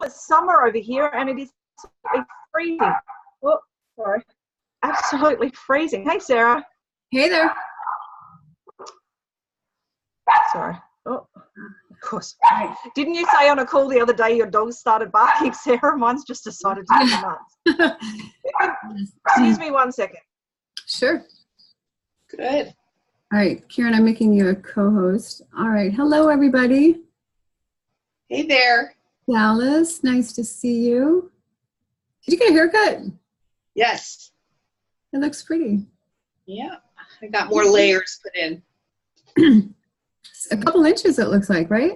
It's summer over here and it is absolutely freezing. Oh, sorry. Absolutely freezing. Hey, Sarah. Hey there. Sorry. Oh, of course. Didn't you say on a call the other day your dog started barking, Sarah? Mine's just decided to go nuts. Excuse me 1 second. Sure. Good. All right, Karen, I'm making you a co-host. All right. Hello, everybody. Hey there. Dallas, nice to see you. Did you get a haircut? Yes. It looks pretty. Yeah. I got more layers put in. A couple inches, it looks like, right?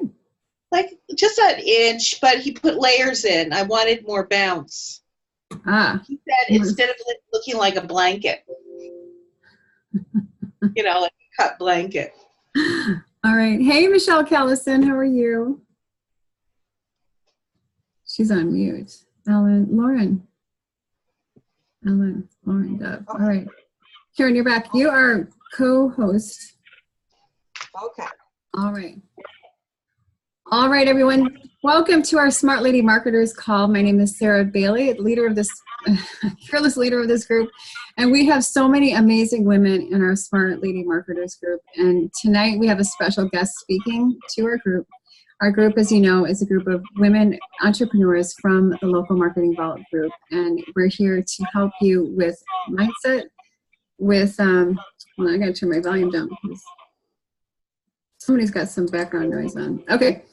Like just an inch, but he put layers in. I wanted more bounce. Ah. He said instead of looking like a blanket, like a cut blanket. All right. Hey, Michelle Callison, how are you? She's on mute. Lauren, Dove. All right. Karen, you're back. You are co-host. Okay. All right. All right, everyone. Welcome to our Smart Lady Marketers call. My name is Sarah Bailey, leader of this, fearless leader of this group. And we have so many amazing women in our Smart Lady Marketers group. And tonight we have a special guest speaking to our group. Our group, as you know, is a group of women entrepreneurs from the local Marketing Vault group. And we're here to help you with mindset, with, well, I got to turn my volume down because somebody's got some background noise on. Okay.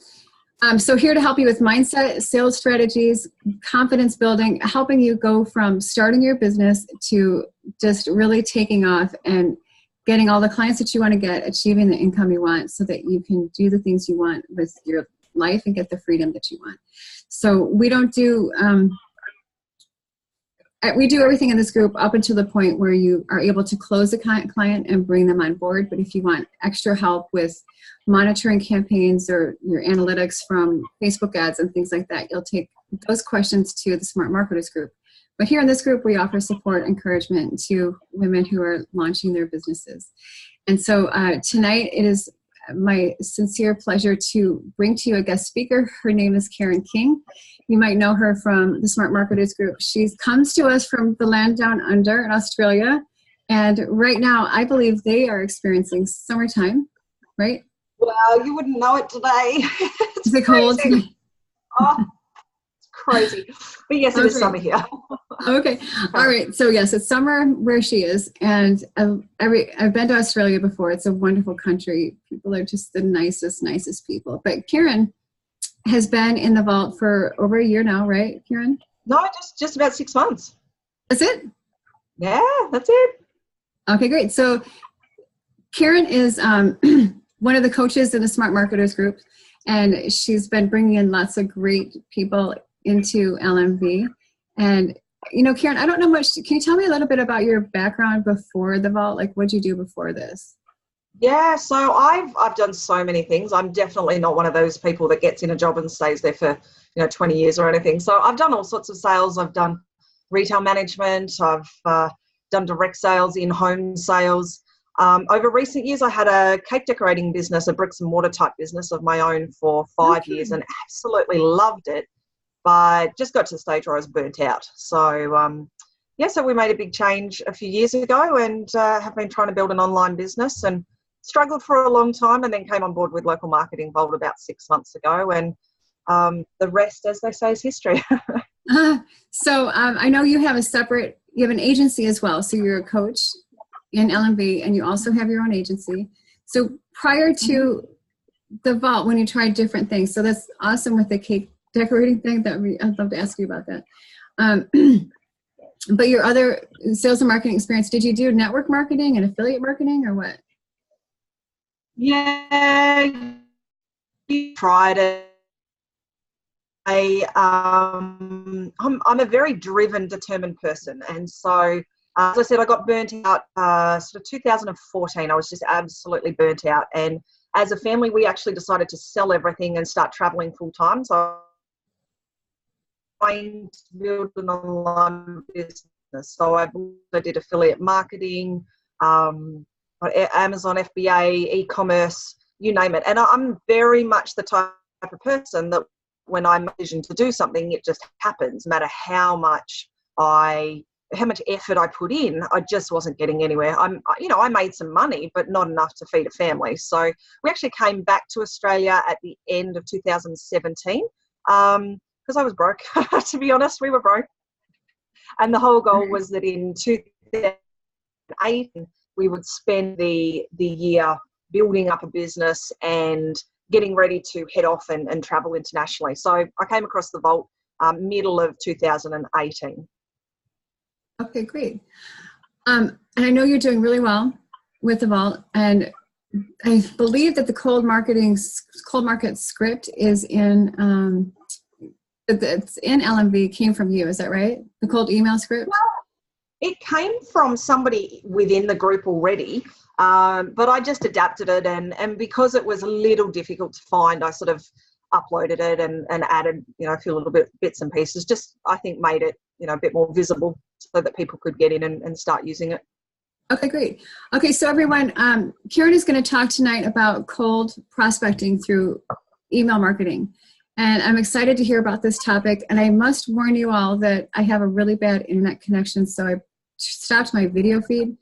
So here to help you with mindset, sales strategies, confidence building, helping you go from starting your business to just really taking off and getting all the clients that you want to get, achieving the income you want so that you can do the things you want with your life and get the freedom that you want. So we don't do, we do everything in this group up until the point where you are able to close a client and bring them on board. But if you want extra help with monitoring campaigns or your analytics from Facebook ads and things like that, you'll take those questions to the Smart Marketers group. But here in this group, we offer support, encouragement to women who are launching their businesses. And so tonight, it is my sincere pleasure to bring to you a guest speaker. Her name is Karen King. You might know her from the Smart Marketers group. She comes to us from the land down under in Australia. And right now, I believe they are experiencing summertime, right? Well, you wouldn't know it today. Is it cold? Oh, it's crazy. But yes, it is summer here. Okay. All right. So yes, it's summer where she is. And I've been to Australia before. It's a wonderful country. People are just the nicest people. But Karen has been in the vault for over a year now, right, Karen? No, just about 6 months. That's it? Yeah, that's it. Okay, great. So Karen is one of the coaches in the Smart Marketers group, and she's been bringing in lots of great people into LMV. And, Karen, I don't know much. Can you tell me a little bit about your background before the vault? Like, what did you do before this? Yeah, so I've done so many things. I'm definitely not one of those people that gets in a job and stays there for 20 years or anything. So I've done all sorts of sales. I've done retail management. I've done direct sales, in-home sales. Over recent years, I had a cake decorating business, a bricks and mortar type business of my own for 5 years, and absolutely loved it. But just got to the stage where I was burnt out. So so we made a big change a few years ago, and have been trying to build an online business and struggled for a long time, and then came on board with Local Marketing Vault about 6 months ago, and the rest, as they say, is history. So I know you have you have an agency as well. So you're a coach in LMV, and you also have your own agency. So prior to the vault, when you tried different things, so that's awesome with the cake decorating thing. I'd love to ask you about that. But your other sales and marketing experience, did you do network marketing and affiliate marketing or what? Yeah, you tried it. I'm a very driven, determined person, and so as I said, I got burnt out sort of 2014. I was just absolutely burnt out, and as a family, we actually decided to sell everything and start traveling full time. So I build an online business. So I did affiliate marketing, Amazon FBA, e-commerce, you name it. And I'm very much the type of person that when I make a decision to do something, it just happens. No matter how much effort I put in, I just wasn't getting anywhere. I made some money, but not enough to feed a family. So we actually came back to Australia at the end of 2017 because I was broke. To be honest, we were broke. And the whole goal was that in 2008, we would spend the year building up a business and getting ready to head off and travel internationally. So I came across the Vault middle of 2018. Okay, great. And I know you're doing really well with the Vault, and I believe that the cold market script is in it's in LMV, came from you, is that right? The cold email script? Well, it came from somebody within the group already, but I just adapted it, and because it was a little difficult to find, I sort of uploaded it and added, a few little bits and pieces, just I think made it, a bit more visible so that people could get in and start using it. Okay, great. Okay, so everyone, Karen is going to talk tonight about cold prospecting through email marketing. And I'm excited to hear about this topic. And I must warn you all that I have a really bad internet connection, so I stopped my video feed.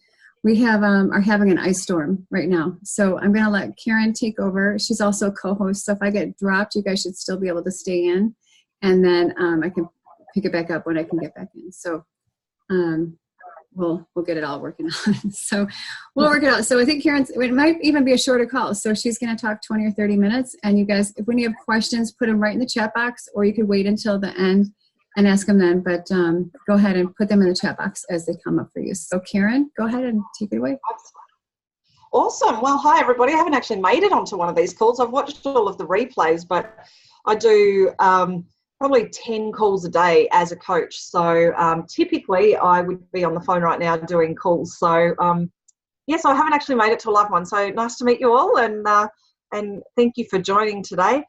We are having an ice storm right now. So I'm going to let Karen take over. She's also a co-host, so if I get dropped, you guys should still be able to stay in. And then I can pick it back up when I can get back in. So we'll get it all working out. So we'll work it out. So I think it might even be a shorter call. So she's going to talk 20 or 30 minutes. And you guys, if when you have questions, put them right in the chat box, or you could wait until the end and ask them then. But go ahead and put them in the chat box as they come up for you. So Karen, go ahead and take it away. Awesome. Well, hi, everybody. I haven't actually made it onto one of these calls. I've watched all of the replays, but I do probably 10 calls a day as a coach. So typically I would be on the phone right now doing calls. So yes, I haven't actually made it to a live one. So nice to meet you all, and thank you for joining today.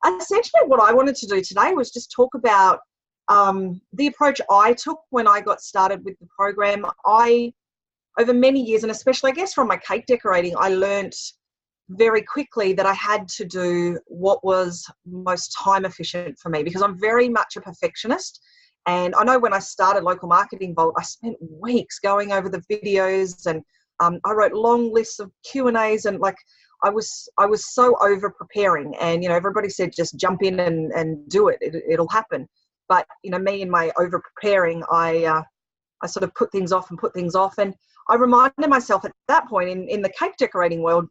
Essentially what I wanted to do today was just talk about the approach I took when I got started with the program. Over many years, and especially I guess from my cake decorating, I learned very quickly that I had to do what was most time efficient for me, because I'm very much a perfectionist. And I know when I started Local Marketing Vault, I spent weeks going over the videos, and I wrote long lists of Q&As, and I was so over preparing, and everybody said just jump in and do it, it'll happen. But me and my over preparing, I sort of put things off, and I reminded myself at that point in the cake decorating world,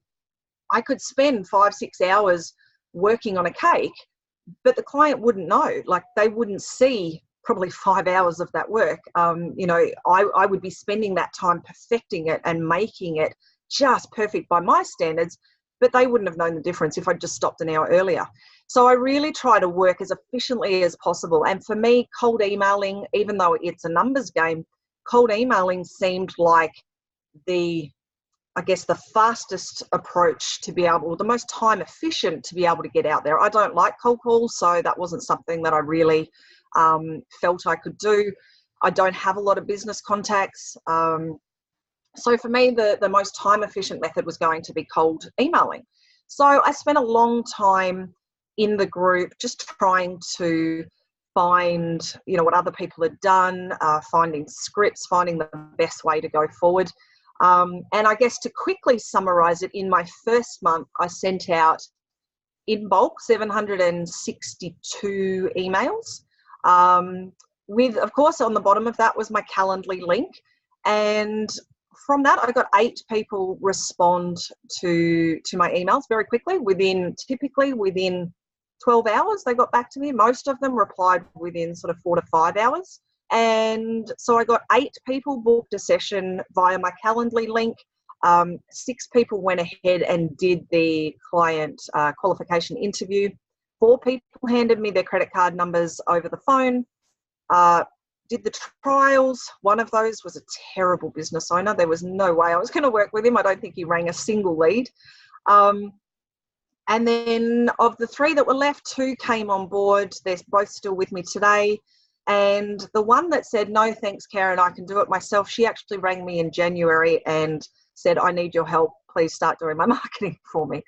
I could spend 5-6 hours working on a cake, but the client wouldn't know. They wouldn't see probably 5 hours of that work. I would be spending that time perfecting it and making it just perfect by my standards, but they wouldn't have known the difference if I'd just stopped an hour earlier. So I really try to work as efficiently as possible. And for me, cold emailing, even though it's a numbers game, cold emailing seemed like the fastest approach to be able, the most time efficient to be able to get out there. I don't like cold calls, so that wasn't something that I really felt I could do. I don't have a lot of business contacts. So for me, the most time efficient method was going to be cold emailing. So I spent a long time in the group just trying to find, what other people had done, finding scripts, finding the best way to go forward. And I guess to quickly summarize it, in my first month, I sent out in bulk 762 emails. With, of course, on the bottom of that was my Calendly link. And from that, I got 8 people respond to my emails very quickly. Typically within 12 hours, they got back to me. Most of them replied within sort of 4 to 5 hours. And so I got 8 people booked a session via my Calendly link. 6 people went ahead and did the client qualification interview. 4 people handed me their credit card numbers over the phone. Did the trials. One of those was a terrible business owner. There was no way I was going to work with him. I don't think he rang a single lead. And then of the 3 that were left, 2 came on board. They're both still with me today. And the one that said, no, thanks, Karen, I can do it myself, she actually rang me in January and said, I need your help. Please start doing my marketing for me.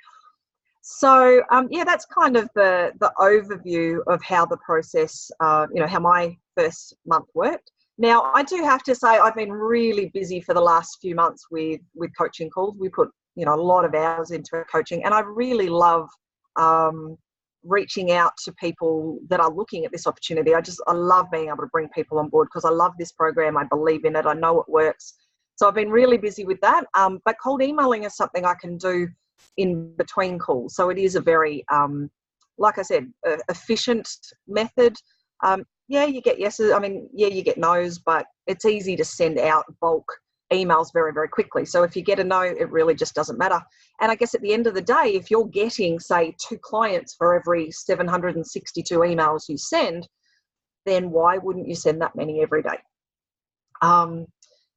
So yeah, that's kind of the overview of how the process, how my first month worked. Now, I do have to say I've been really busy for the last few months with coaching calls. We put, a lot of hours into coaching, and I really love reaching out to people that are looking at this opportunity. I love being able to bring people on board because I love this program. I believe in it. I know it works. So I've been really busy with that. But cold emailing is something I can do in between calls. So it is a very, like I said, efficient method. Yeah, you get yeses. I mean, yeah, you get no's, but it's easy to send out bulk emails very, very quickly. So if you get a no, it really just doesn't matter. And I guess at the end of the day, if you're getting, say, 2 clients for every 762 emails you send, then why wouldn't you send that many every day?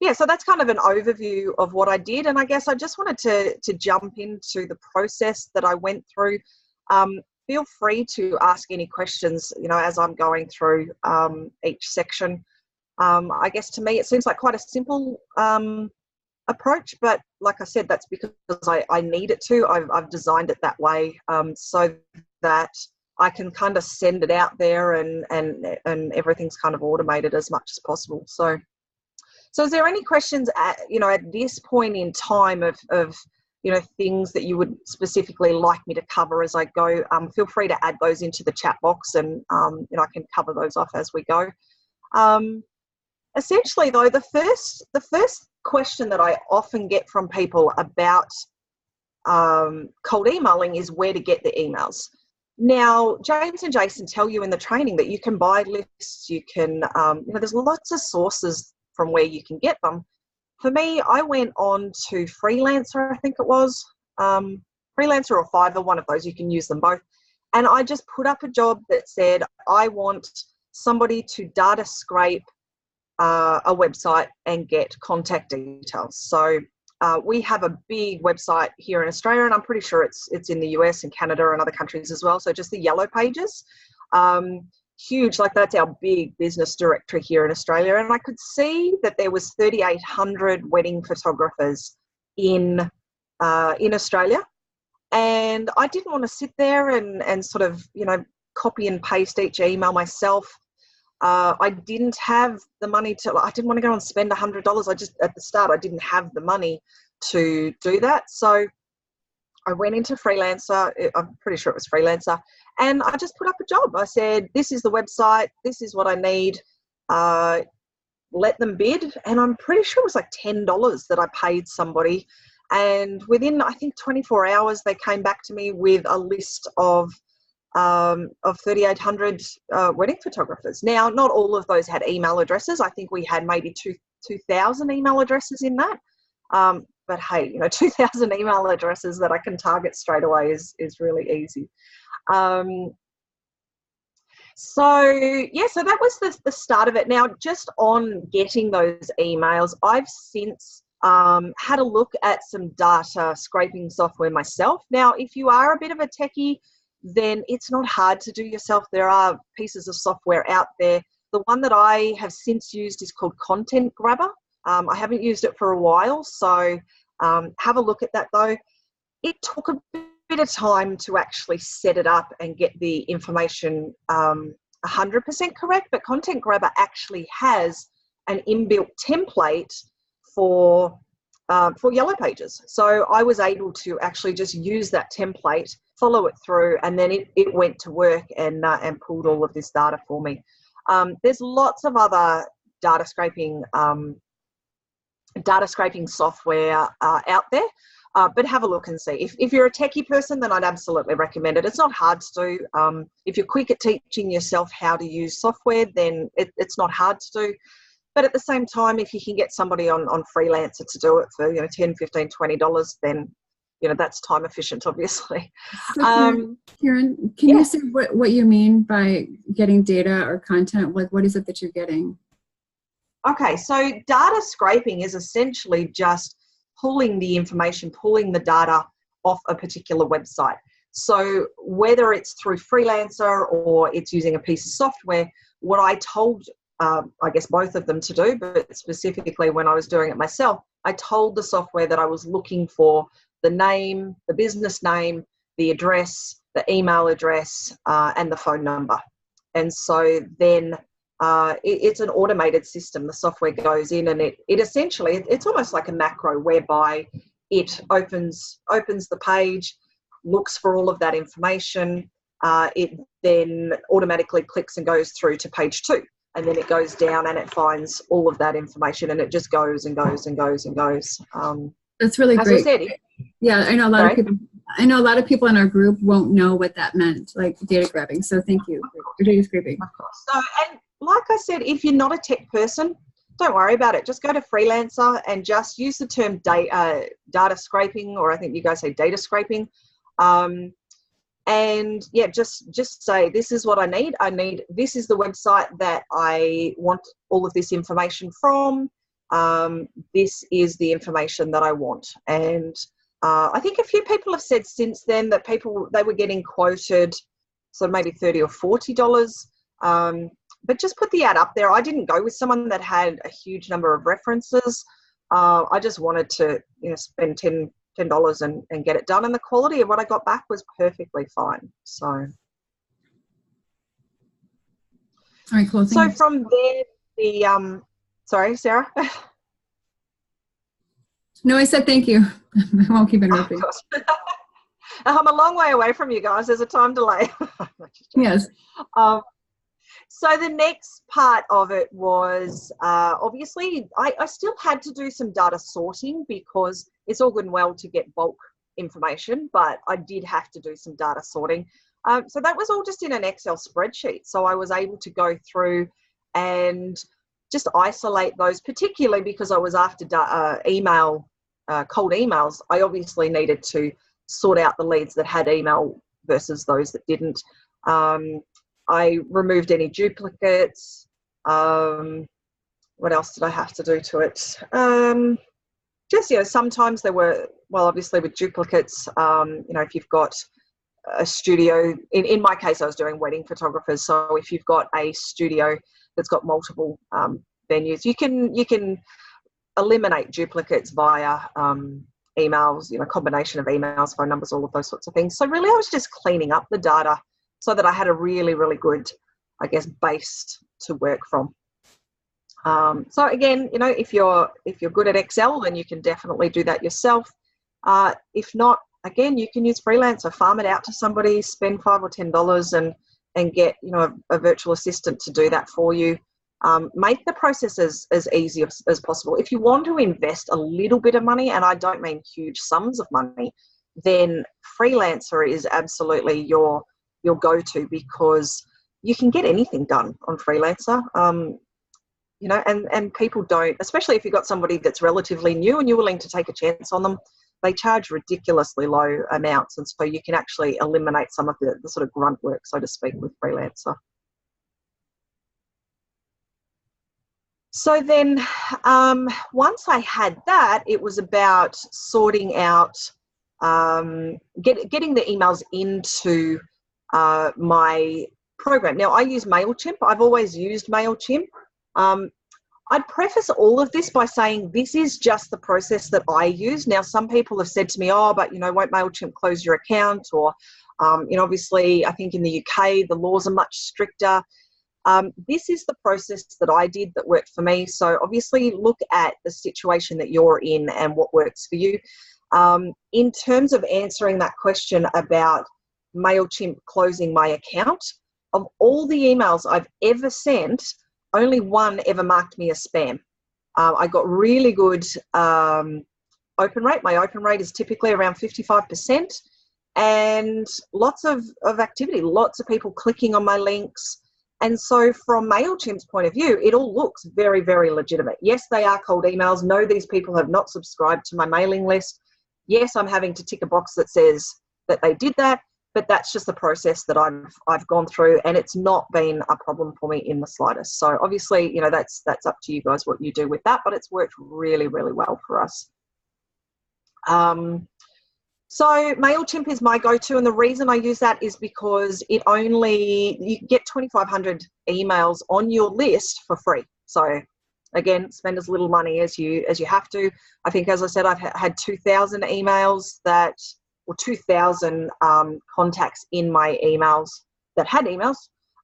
Yeah, so that's kind of an overview of what I did. And I guess I just wanted to jump into the process that I went through. Feel free to ask any questions, as I'm going through each section. I guess to me, it seems like quite a simple approach, but like I said, that's because I need it to. I've designed it that way so that I can kind of send it out there and everything's kind of automated as much as possible. So is there any questions at this point in time of things that you would specifically like me to cover as I go? Feel free to add those into the chat box, and I can cover those off as we go. Essentially, though, the first question that I often get from people about cold emailing is where to get the emails. Now, James and Jason tell you in the training that you can buy lists. You can, there's lots of sources from where you can get them. For me, I went on to Freelancer, I think it was, Freelancer or Fiverr, one of those, you can use them both. And I just put up a job that said, I want somebody to data scrape a website and get contact details. So we have a big website here in Australia, and I'm pretty sure it's in the US and Canada and other countries as well. So just the Yellow Pages. Huge, like that's our big business directory here in Australia. And I could see that there was 3,800 wedding photographers in Australia. And I didn't want to sit there and sort of, copy and paste each email myself. I didn't have the money I didn't want to go and spend $100. At the start, I didn't have the money to do that. So I went into Freelancer. I'm pretty sure it was Freelancer. And I just put up a job. I said, this is the website. This is what I need. Let them bid. And I'm pretty sure it was like $10 that I paid somebody. And within, I think, 24 hours, they came back to me with a list of 3,800 wedding photographers. Now, not all of those had email addresses. I think we had maybe 2,000 email addresses in that. But hey, 2,000 email addresses that I can target straight away is really easy. So that was the start of it. Now, just on getting those emails, I've since had a look at some data scraping software myself. Now, if you are a bit of a techie, then it's not hard to do yourself. There are pieces of software out there. The one that I have since used is called Content Grabber. I haven't used it for a while, so have a look at that though. It took a bit of time to actually set it up and get the information 100% correct, but Content Grabber actually has an inbuilt template for Yellow Pages. So I was able to actually just use that template, follow it through, and then it went to work and pulled all of this data for me. There's lots of other data scraping software out there, but have a look and see. If you're a techie person, then I'd absolutely recommend it. It's not hard to do. If you're quick at teaching yourself how to use software, then it's not hard to do. But at the same time, if you can get somebody on Freelancer to do it for $10, $15, $20, then that's time efficient, obviously. So Karen, can you say what you mean by getting data or content? Like, what is it that you're getting? Okay, so data scraping is essentially just pulling the information, pulling the data off a particular website. So whether it's through Freelancer or it's using a piece of software, what I told, I guess both of them to do, but specifically when I was doing it myself, I told the software that I was looking for the name, the business name, the address, the email address, and the phone number. And so then it's an automated system. The software goes in and it essentially, it's almost like a macro whereby it opens the page, looks for all of that information. It then automatically clicks and goes through to page 2. And then it goes down and it finds all of that information, and it just goes and goes and goes and goes. That's really great. As I said, yeah, I know a lot of people in our group won't know what that meant, like data grabbing. So thank you for data scraping. Of course. So, and like I said, if you're not a tech person, don't worry about it. Just go to Freelancer and just use the term data scraping, or I think you guys say data scraping. And yeah, just say, this is what I need. This is the website that I want all of this information from. This is the information that I want. And I think a few people have said since then that they were getting quoted, so maybe $30 or $40. But just put the ad up there. I didn't go with someone that had a huge number of references. I just wanted to, spend $10 and get it done, and the quality of what I got back was perfectly fine. So, all right, cool. So from there, sorry, Sarah. No, I said thank you. I won't keep interrupting. I'm a long way away from you guys. There's a time delay. Yes. So the next part of it was obviously I still had to do some data sorting, because it's all good and well to get bulk information, but I did have to do some data sorting. So that was all just in an Excel spreadsheet. So I was able to go through and just isolate those, particularly because I was after cold emails. I obviously needed to sort out the leads that had email versus those that didn't. I removed any duplicates. What else did I have to do to it? Sometimes there were, obviously with duplicates, if you've got a studio, in my case, I was doing wedding photographers. So if you've got a studio that's got multiple venues, you can eliminate duplicates via emails, combination of emails, phone numbers, all of those sorts of things. So really I was just cleaning up the data so that I had a really, really good, base to work from. So again, if you're good at Excel, then you can definitely do that yourself. If not, again, you can use Freelancer, farm it out to somebody, spend $5 or $10 and get, a virtual assistant to do that for you. Make the process as easy as possible. If you want to invest a little bit of money, and I don't mean huge sums of money, then Freelancer is absolutely your go-to, because you can get anything done on Freelancer. And people don't, especially if you've got somebody that's relatively new and you're willing to take a chance on them, they charge ridiculously low amounts. And so you can actually eliminate some of the sort of grunt work, so to speak, with Freelancer. So then once I had that, it was about sorting out, getting the emails into my program. Now, I use MailChimp. I've always used MailChimp. I'd preface all of this by saying this is just the process that I use. Now, some people have said to me, but, won't MailChimp close your account? Or, obviously, I think in the UK, the laws are much stricter. This is the process that I did that worked for me. So obviously look at the situation that you're in and what works for you. In terms of answering that question about MailChimp closing my account, of all the emails I've ever sent, only one ever marked me as spam. I got really good open rate. My open rate is typically around 55%, and lots of activity, lots of people clicking on my links. And so from MailChimp's point of view, it all looks very, very legitimate. Yes, they are cold emails. No, these people have not subscribed to my mailing list. Yes, I'm having to tick a box that says that they did that, but that's just the process that I've gone through, and it's not been a problem for me in the slightest. So obviously, that's up to you guys what you do with that, but it's worked really, really well for us. So MailChimp is my go-to, and the reason I use that is because you get 2,500 emails on your list for free. So again, spend as little money as you have to. I think, as I said, I've had 2,000 emails that or 2,000 contacts in my emails that had emails.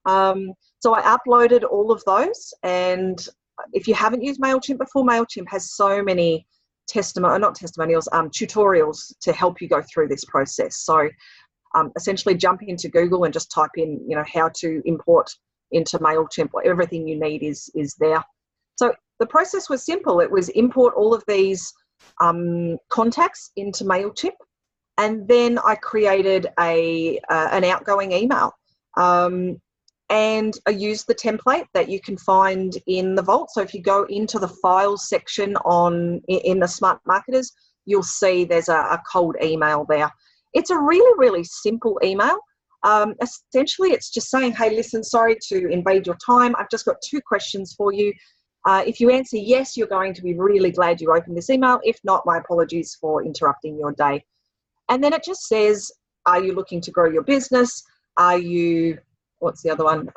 So I uploaded all of those, and if you haven't used MailChimp before, MailChimp has so many tutorials to help you go through this process. So essentially jump into Google and just type in, how to import into MailChimp. Everything you need is there. So the process was simple. It was import all of these contacts into MailChimp, and then I created an outgoing email. And I used the template that you can find in the Vault. So if you go into the files section in the Smart Marketers, you'll see there's a cold email there. It's a really, really simple email. Essentially, it's just saying, hey, listen, sorry to invade your time. I've just got 2 questions for you. If you answer yes, you're going to be really glad you opened this email. If not, my apologies for interrupting your day. And then it just says, are you looking to grow your business? Are you, what's the other one?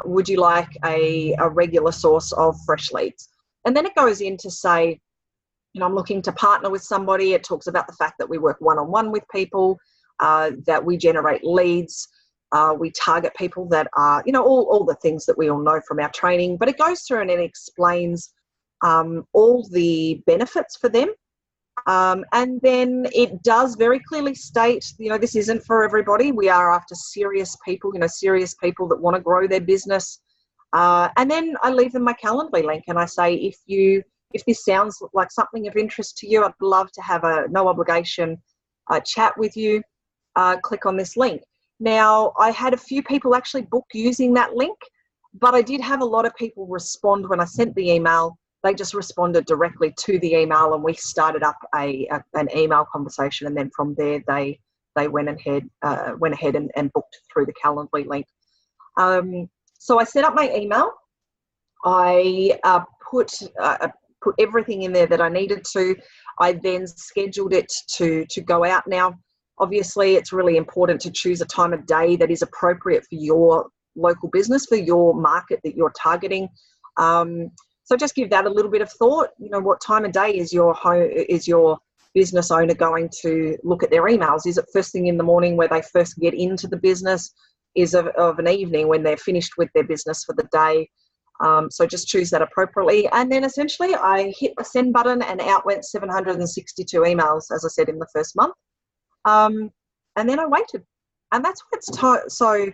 Would you like a regular source of fresh leads? And then it goes in to say, I'm looking to partner with somebody. It talks about the fact that we work one-on-one with people, that we generate leads. We target people that are, all the things that we all know from our training. But it goes through and it explains all the benefits for them. And then it does very clearly state, this isn't for everybody. We are after serious people, serious people that want to grow their business. And then I leave them my Calendly link and I say, if this sounds like something of interest to you, I'd love to have a no obligation chat with you. Click on this link. Now, I had a few people actually book using that link, but I did have a lot of people respond when I sent the email. They just responded directly to the email, and we started up an email conversation. And then from there, they went ahead and booked through the Calendly link. So I set up my email. I put everything in there that I needed to. I then scheduled it to go out. Now, obviously, it's really important to choose a time of day that is appropriate for your local business, for your market that you're targeting. So just give that a little bit of thought. What time of day is your business owner going to look at their emails? Is it first thing in the morning where they first get into the business? Is of an evening when they're finished with their business for the day? So just choose that appropriately. And then essentially I hit the send button and out went 762 emails, as I said, in the first month. And then I waited. And that's why it's so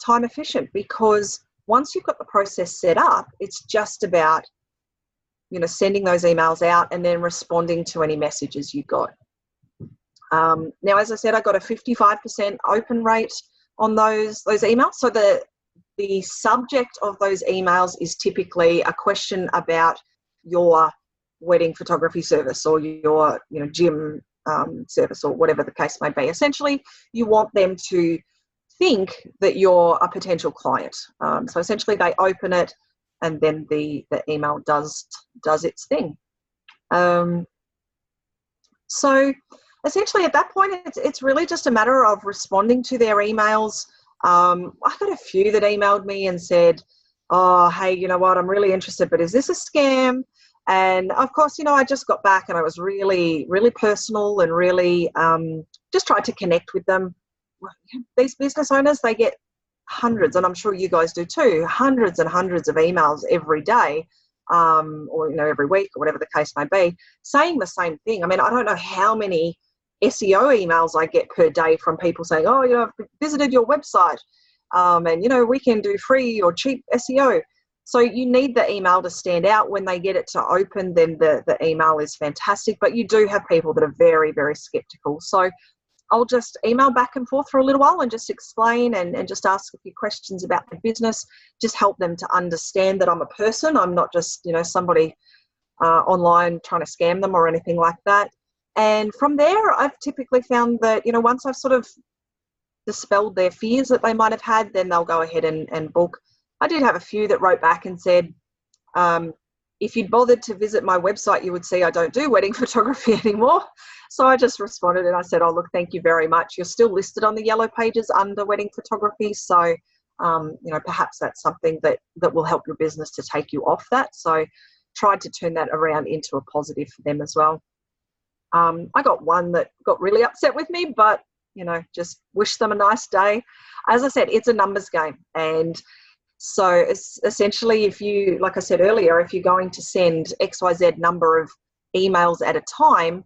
time efficient, because once you've got the process set up, it's just about, sending those emails out and then responding to any messages you got. Now, as I said, I got a 55% open rate on those emails. So the subject of those emails is typically a question about your wedding photography service or your gym service or whatever the case may be. Essentially, you want them to think that you're a potential client. So essentially they open it and then the email does its thing. So essentially at that point, it's really just a matter of responding to their emails. I got a few that emailed me and said, oh, hey, you know what, I'm really interested, but is this a scam? And of course, I just got back and I was really, really personal and really just tried to connect with them. These business owners, they get hundreds, and I'm sure you guys do too, hundreds and hundreds of emails every day, or every week, or whatever the case may be, saying the same thing. I mean, I don't know how many SEO emails I get per day from people saying, oh, I've visited your website, and we can do free or cheap SEO. So you need the email to stand out. When they get it to open, then the email is fantastic. But you do have people that are very, very skeptical. So I'll just email back and forth for a little while and just explain and just ask a few questions about the business, just help them to understand that I'm a person. I'm not just, somebody online trying to scam them or anything like that. And from there, I've typically found that, once I've sort of dispelled their fears that they might have had, then they'll go ahead and book. I did have a few that wrote back and said, if you'd bothered to visit my website, you would see I don't do wedding photography anymore. So I just responded and I said, oh, look, thank you very much. You're still listed on the yellow pages under wedding photography. So, perhaps that's something that will help your business to take you off that. So tried to turn that around into a positive for them as well. I got one that got really upset with me, but just wish them a nice day. As I said, it's a numbers game. And so it's essentially, if you, like I said earlier, if you're going to send XYZ number of emails at a time,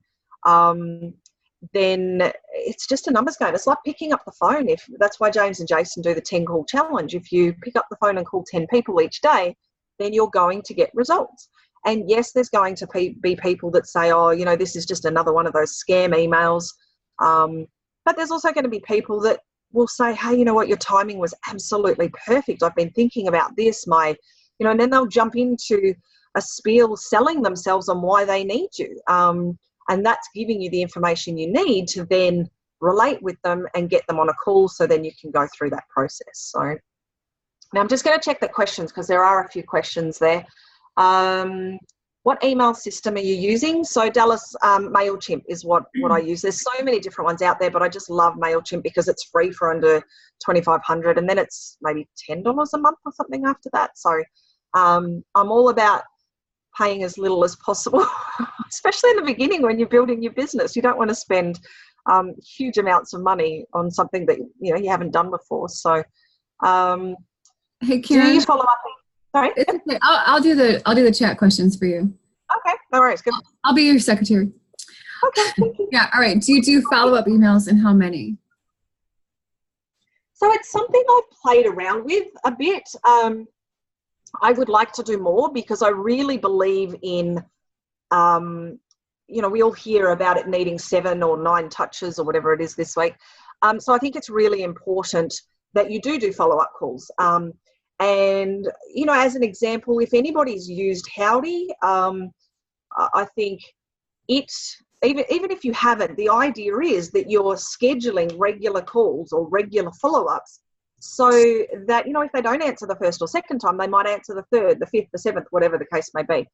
then it's just a numbers game. It's like picking up the phone. That's why James and Jason do the 10 call challenge. If you pick up the phone and call 10 people each day, then you're going to get results. And yes, there's going to be people that say, oh, this is just another one of those scam emails. But there's also going to be people that will say, hey, you know what, your timing was absolutely perfect. I've been thinking about this, and then they'll jump into a spiel selling themselves on why they need you. And that's giving you the information you need to then relate with them and get them on a call, so then you can go through that process. So now I'm just going to check the questions, because there are a few questions there. What email system are you using? So Dallas, MailChimp is what I use. There's so many different ones out there, but I just love MailChimp because it's free for under $2,500, and then it's maybe $10 a month or something after that. So I'm all about paying as little as possible, especially in the beginning when you're building your business. You don't want to spend huge amounts of money on something that you haven't done before. So hey, Karen, do you follow up? Sorry? It's okay. I'll do the chat questions for you. Okay, no worries. Good. I'll be your secretary. Okay, thank you. Yeah, all right. Do you do follow-up emails, and how many? So it's something I've played around with a bit. I would like to do more, because I really believe in, we all hear about it needing 7 or 9 touches or whatever it is this week. So I think it's really important that you do follow-up calls. And, as an example, if anybody's used Howdy, I think even if you haven't, the idea is that you're scheduling regular calls or regular follow-ups, so that, if they don't answer the first or second time, they might answer the third, the fifth, the seventh, whatever the case may be.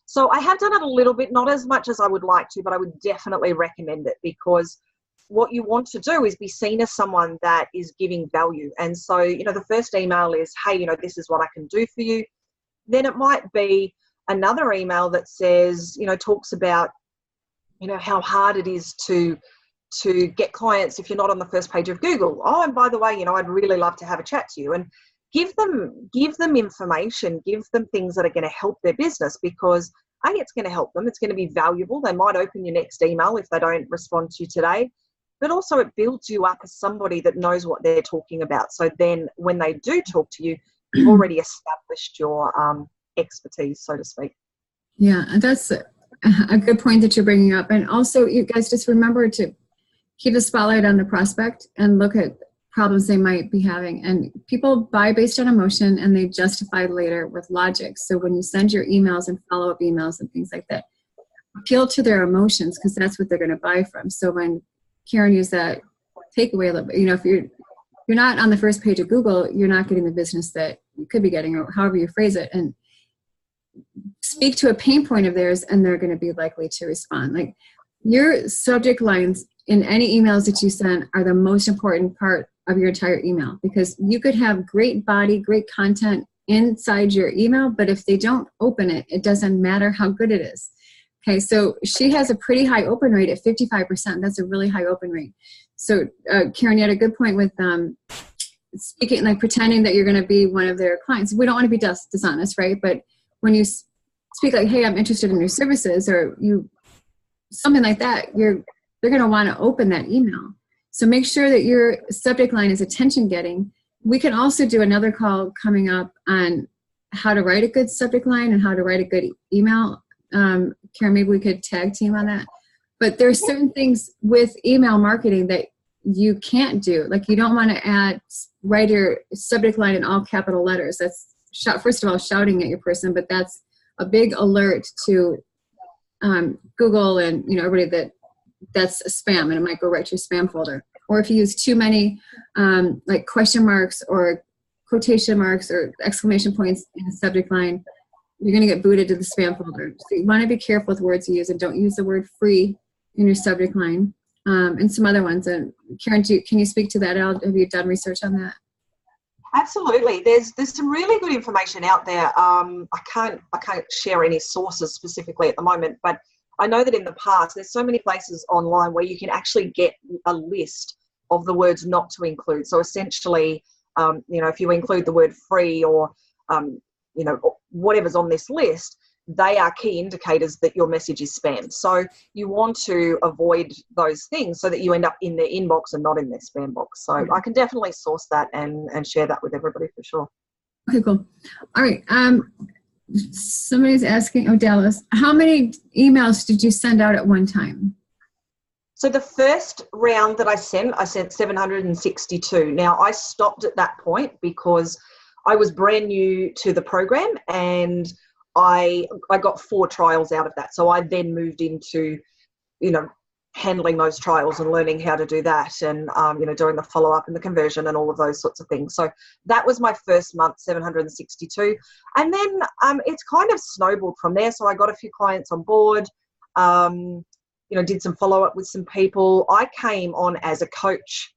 So I have done it a little bit, not as much as I would like to, but I would definitely recommend it, because what you want to do is be seen as someone that is giving value. And so, the first email is, hey, this is what I can do for you. Then it might be another email that says, talks about, how hard it is to get clients if you're not on the first page of Google. Oh, and by the way, I'd really love to have a chat to you. And give them information, give them things that are going to help their business, because it's going to help them. It's going to be valuable. They might open your next email if they don't respond to you today. But also it builds you up as somebody that knows what they're talking about. So then when they do talk to you, you've already established your expertise, so to speak. Yeah, and that's a good point that you're bringing up. And also, you guys just remember to keep the spotlight on the prospect and look at problems they might be having. And people buy based on emotion, and they justify later with logic. So when you send your emails and follow-up emails and things like that, appeal to their emotions, because that's what they're going to buy from. So when Karen used that takeaway, if you're not on the first page of Google, you're not getting the business that you could be getting, or however you phrase it, and speak to a pain point of theirs, and they're going to be likely to respond. Like, your subject lines in any emails that you send are the most important part of your entire email, because you could have great body, great content inside your email, but if they don't open it, it doesn't matter how good it is. Okay, so she has a pretty high open rate at 55%. That's a really high open rate. So Karen, you had a good point with speaking, like pretending that you're going to be one of their clients. We don't want to be dishonest, right? But when you speak like, hey, I'm interested in your services, or something like that, they're going to want to open that email. So make sure that your subject line is attention getting. We can also do another call coming up on how to write a good subject line and how to write a good email. Karen, maybe we could tag team on that. But there's certain things with email marketing that you can't do. Like, you don't want to write your subject line in all capital letters. That's, first of all, shouting at your person, but that's a big alert to Google and everybody that's a spam, and it might go right to your spam folder. Or if you use too many like question marks or quotation marks or exclamation points in the subject line, you're going to get booted to the spam folder. So you want to be careful with words you use, and don't use the word free in your subject line, and some other ones. And Karen, can you speak to that at all? Have you done research on that? Absolutely. There's some really good information out there. I can't share any sources specifically at the moment, but I know that in the past there's so many places online where you can actually get a list of the words not to include. So essentially, if you include the word free or, whatever's on this list, they are key indicators that your message is spam. So you want to avoid those things so that you end up in their inbox and not in their spam box. So I can definitely source that and share that with everybody for sure. Okay, cool. All right. Somebody's asking, Dallas, how many emails did you send out at one time? So the first round that I sent 762. Now I stopped at that point because I was brand new to the program and I got 4 trials out of that. So I then moved into, handling those trials and learning how to do that and, doing the follow-up and the conversion and all of those sorts of things. So that was my first month, 762. And then it's kind of snowballed from there. So I got a few clients on board, did some follow-up with some people. I came on as a coach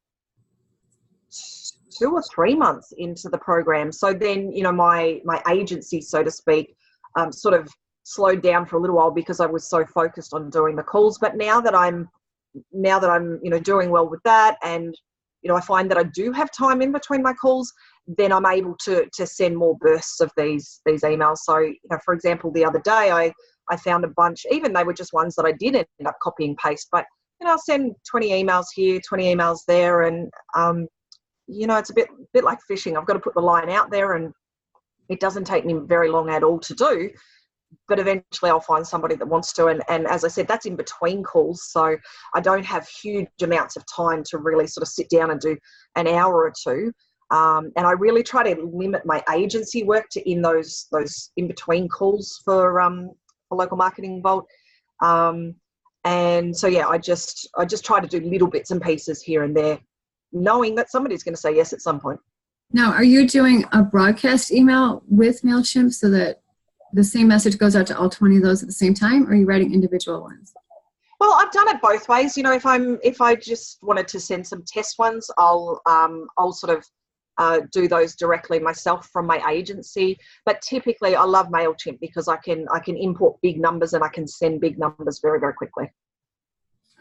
2 or 3 months into the program. So then, my agency, so to speak, sort of slowed down for a little while because I was so focused on doing the calls. But now that I'm doing well with that, and I find that I do have time in between my calls, then I'm able to send more bursts of these emails. So for example, the other day I found a bunch, even they were just ones that I did end up copy and paste, but I'll send 20 emails here, 20 emails there, and it's a bit like fishing. I've got to put the line out there, and it doesn't take me very long at all to do, but eventually I'll find somebody that wants to. And as I said, that's in between calls. So I don't have huge amounts of time to really sort of sit down and do an hour or two. And I really try to limit my agency work to in those in between calls for Local Marketing Vault. And so, yeah, I just try to do little bits and pieces here and there, knowing that somebody's going to say yes at some point. Now, are you doing a broadcast email with MailChimp so that the same message goes out to all 20 of those at the same time, or are you writing individual ones? Well, I've done it both ways. If I just wanted to send some test ones, I'll sort of do those directly myself from my agency. But typically, I love MailChimp because I can import big numbers and I can send big numbers very, very quickly.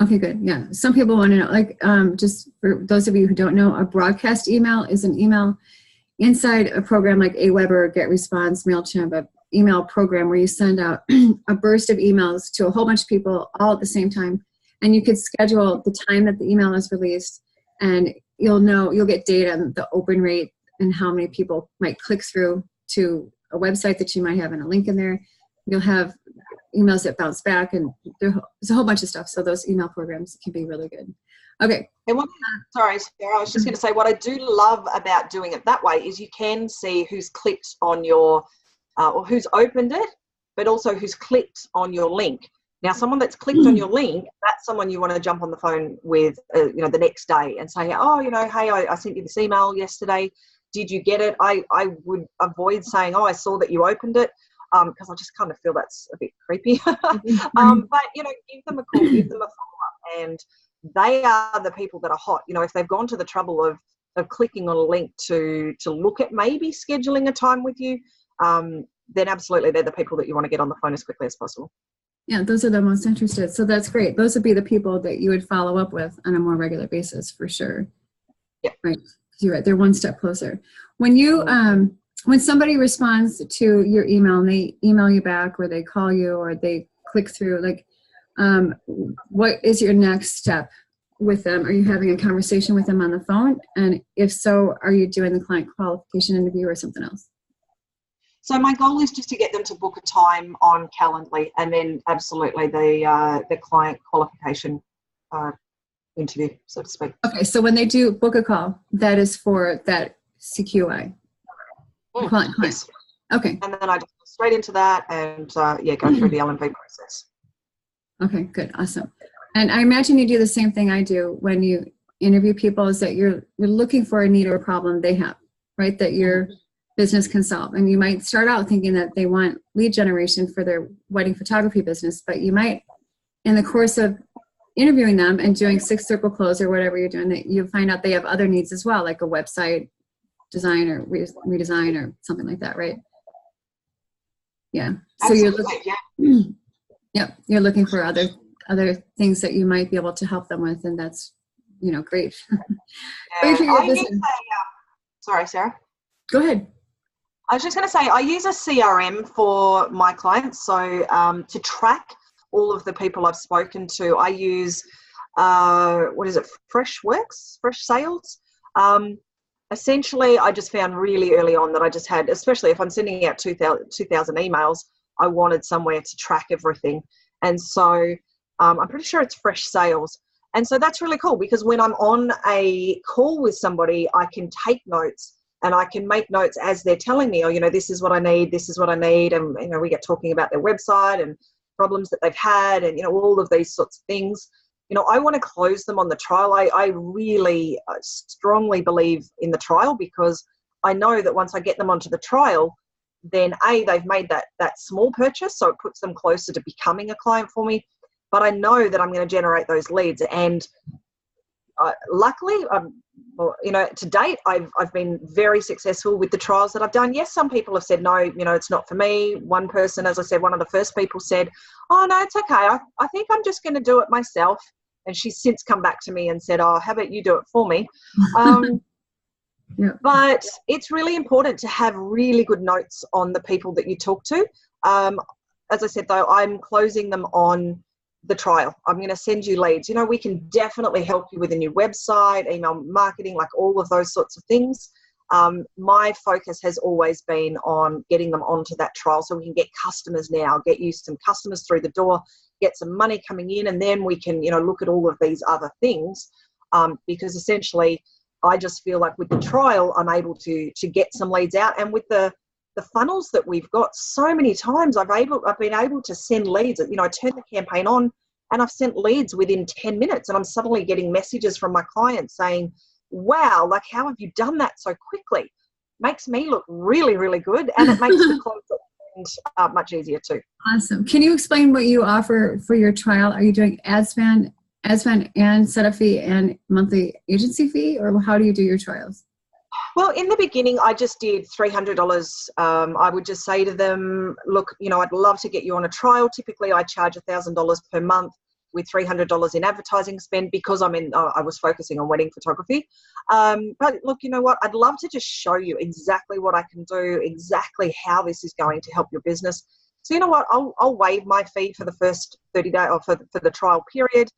Okay, good. Yeah. Some people want to know, just for those of you who don't know, a broadcast email is an email inside a program like Aweber, GetResponse, MailChimp, an email program where you send out a burst of emails to a whole bunch of people all at the same time. And you could schedule the time that the email is released, and you'll get data on the open rate and how many people might click through to a website that you might have and a link in there. You'll have emails that bounce back, and there's a whole bunch of stuff. So those email programs can be really good. Okay. And sorry, Sarah, I was just going to say, what I do love about doing it that way is you can see who's clicked on your, or who's opened it, but also who's clicked on your link. Now, someone that's clicked on your link, that's someone you want to jump on the phone with, the next day and say, oh, hey, I sent you this email yesterday. Did you get it? I would avoid saying, oh, I saw that you opened it. Because I just kind of feel that's a bit creepy. But, give them a call, give them a follow-up. And they are the people that are hot. If they've gone to the trouble of clicking on a link to look at maybe scheduling a time with you, then absolutely they're the people that you want to get on the phone as quickly as possible. Yeah, those are the most interested. So that's great. Those would be the people that you would follow up with on a more regular basis for sure. Yeah. Right. You're right. They're one step closer. When you... when somebody responds to your email and they email you back or they call you or they click through, what is your next step with them? Are you having a conversation with them on the phone? And if so, are you doing the client qualification interview or something else? So my goal is just to get them to book a time on Calendly, and then absolutely the client qualification interview, so to speak. Okay, so when they do book a call, that is for that CQI. Client. Yes. Okay. And then I just go straight into that and go through the L&V process. Okay, good, awesome. And I imagine you do the same thing I do when you interview people, is that you're looking for a need or a problem they have, right? That your business can solve. And you might start out thinking that they want lead generation for their wedding photography business, but you might, in the course of interviewing them and doing 6 circle close or whatever you're doing, that you find out they have other needs as well, like a website design or redesign or something like that, right? Yeah. So you're looking for other things that you might be able to help them with, and that's great. Yeah, Great for your I use business. sorry, Sarah. Go ahead. I was just going to say, I use a CRM for my clients. So to track all of the people I've spoken to, I use, Freshworks, Fresh Sales. Essentially, I just found really early on that I just had, especially if I'm sending out 2,000 emails, I wanted somewhere to track everything. And so I'm pretty sure it's Fresh Sales. And so that's really cool because when I'm on a call with somebody, I can take notes. And I can make notes as they're telling me, this is what I need, this is what I need. And, we get talking about their website and problems that they've had and, all of these sorts of things. I want to close them on the trial. I really strongly believe in the trial because I know that once I get them onto the trial, then they've made that small purchase. So it puts them closer to becoming a client for me. But I know that I'm going to generate those leads. And luckily, to date, I've been very successful with the trials that I've done. Yes, some people have said, no, it's not for me. One person, as I said, one of the first people said, oh, no, it's okay. I think I'm just going to do it myself. And she's since come back to me and said, oh, how about you do it for me? Yeah. But it's really important to have really good notes on the people that you talk to. As I said, though, I'm closing them on the trial. I'm going to send you leads. We can definitely help you with a new website, email marketing, like all of those sorts of things. My focus has always been on getting them onto that trial so we can get customers now, get you some customers through the door, get some money coming in, and then we can, look at all of these other things. Because essentially, I just feel like with the trial, I'm able to get some leads out. And with the funnels that we've got, so many times I've been able to send leads. I turn the campaign on and I've sent leads within 10 minutes and I'm suddenly getting messages from my clients saying, wow, like how have you done that so quickly? Makes me look really, really good, and it makes the close much easier too. Awesome. Can you explain what you offer for your trial? Are you doing ad spend and setup fee and monthly agency fee, or how do you do your trials? Well, in the beginning, I just did $300. I would just say to them, look, I'd love to get you on a trial. Typically, I charge $1,000 per month with $300 in advertising spend because I was focusing on wedding photography. But look, you know what? I'd love to just show you exactly what I can do, exactly how this is going to help your business. So you know what? I'll waive my fee for the first 30 days or for the trial period.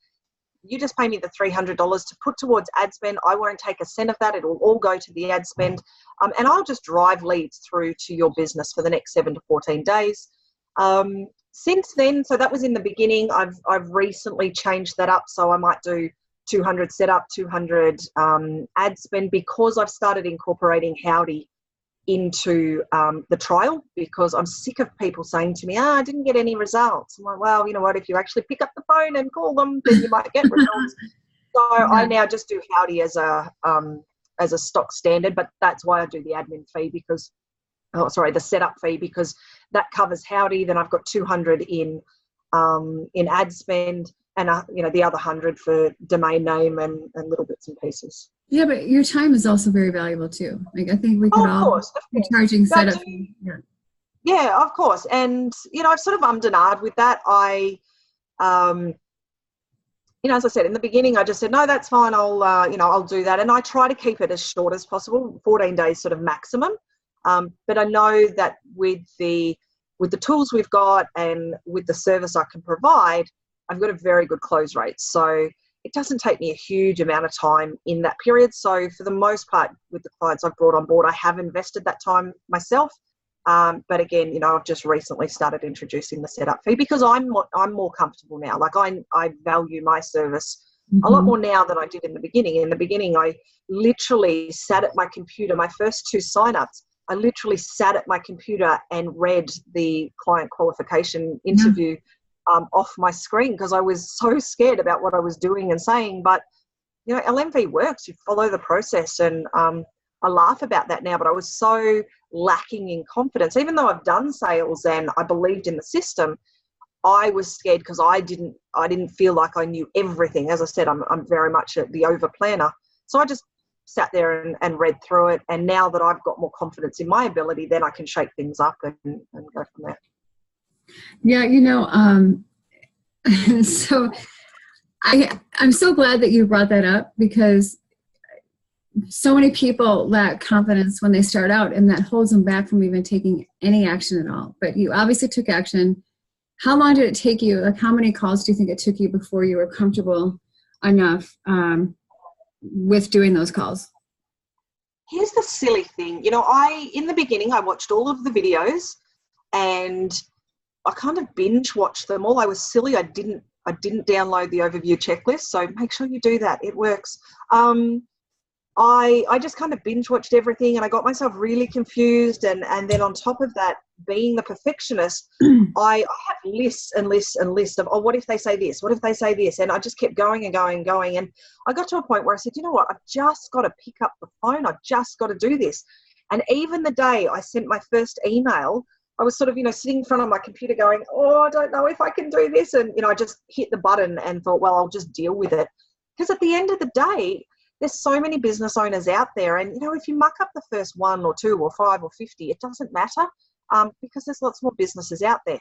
You just pay me the $300 to put towards ad spend. I won't take a cent of that. It will all go to the ad spend. And I'll just drive leads through to your business for the next 7 to 14 days. Since then, so that was in the beginning, I've recently changed that up. So I might do 200 setup, 200 ad spend, because I've started incorporating Howdy into the trial, because I'm sick of people saying to me, I didn't get any results. I'm like, well, you know what, if you actually pick up the phone and call them, then you might get results. So yeah. I now just do Howdy as a stock standard, but that's why I do the admin fee the setup fee, because that covers Howdy. Then I've got 200 in ad spend, and the other 100 for domain name and little bits and pieces. Yeah, but your time is also very valuable too. Like I think we could all be charging setup. Yeah, of course. And I've sort of ummed and ahed with that. As I said in the beginning, I just said no, that's fine. I'll do that, and I try to keep it as short as possible, 14 days sort of maximum. But I know that with the tools we've got and with the service I can provide, I've got a very good close rate. So it doesn't take me a huge amount of time in that period. So for the most part, with the clients I've brought on board, I have invested that time myself. But again, I've just recently started introducing the setup fee because I'm more comfortable now. Like I value my service a lot more now than I did in the beginning. In the beginning, I literally sat at my computer. My first 2 signups, I literally sat at my computer and read the client qualification interview off my screen because I was so scared about what I was doing and saying. But LMV works. You follow the process, and I laugh about that now. But I was so lacking in confidence, even though I've done sales and I believed in the system. I was scared because I didn't feel like I knew everything. As I said, I'm very much the over planner. So I just sat there and read through it. And now that I've got more confidence in my ability, then I can shake things up and go from there. Yeah, so I'm so glad that you brought that up, because so many people lack confidence when they start out, and that holds them back from even taking any action at all. But you obviously took action. How long did it take you? Like, how many calls do you think it took you before you were comfortable enough with doing those calls? Here's the silly thing. In the beginning, I watched all of the videos and I kind of binge watched them all. I was silly. I didn't download the overview checklist. So make sure you do that. It works. I just kind of binge watched everything, and I got myself really confused. And then on top of that, being the perfectionist, I had lists and lists and lists of, what if they say this? What if they say this? And I just kept going and going and going. And I got to a point where I said, you know what? I've just got to pick up the phone. I've just got to do this. And even the day I sent my first email, I was sort of, sitting in front of my computer going, I don't know if I can do this. And, I just hit the button and thought, well, I'll just deal with it. Because at the end of the day, there's so many business owners out there. And, if you muck up the first 1 or 2 or 5 or 50, it doesn't matter, because there's lots more businesses out there.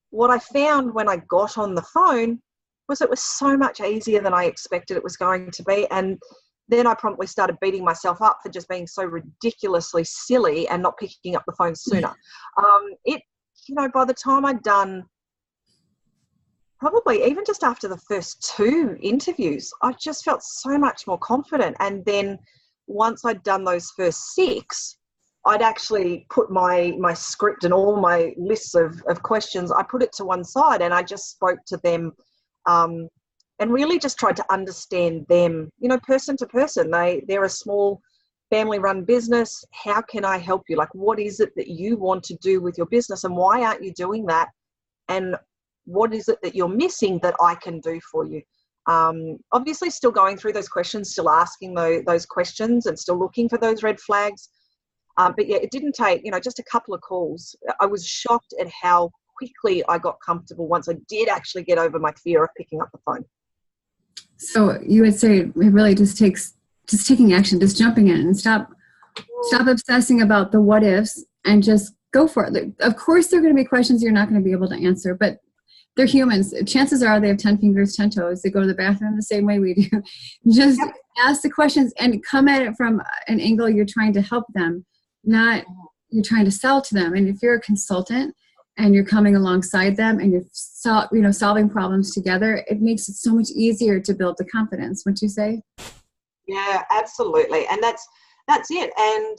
What I found when I got on the phone was it was so much easier than I expected it was going to be. And then I promptly started beating myself up for just being so ridiculously silly and not picking up the phone sooner. By the time I'd done, probably even just after the first 2 interviews, I just felt so much more confident. And then once I'd done those first 6, I'd actually put my script and all my lists of questions, I put it to one side and I just spoke to them and really just tried to understand them, person to person. They're a small family-run business. How can I help you? Like, what is it that you want to do with your business, and why aren't you doing that? And what is it that you're missing that I can do for you? Obviously still going through those questions, still asking those questions and still looking for those red flags. But yeah, it didn't take, just a couple of calls. I was shocked at how quickly I got comfortable once I did actually get over my fear of picking up the phone. So you would say it really just takes just taking action, just jumping in, and stop obsessing about the what ifs and just go for it. Of course, there are going to be questions you're not going to be able to answer, but they're humans. Chances are they have 10 fingers, 10 toes. They go to the bathroom the same way we do. Just ask the questions and come at it from an angle you're trying to help them, not you're trying to sell to them. And if you're a consultant and you're coming alongside them and you're solving problems together, it makes it so much easier to build the confidence, wouldn't you say? Yeah, absolutely. And that's it. And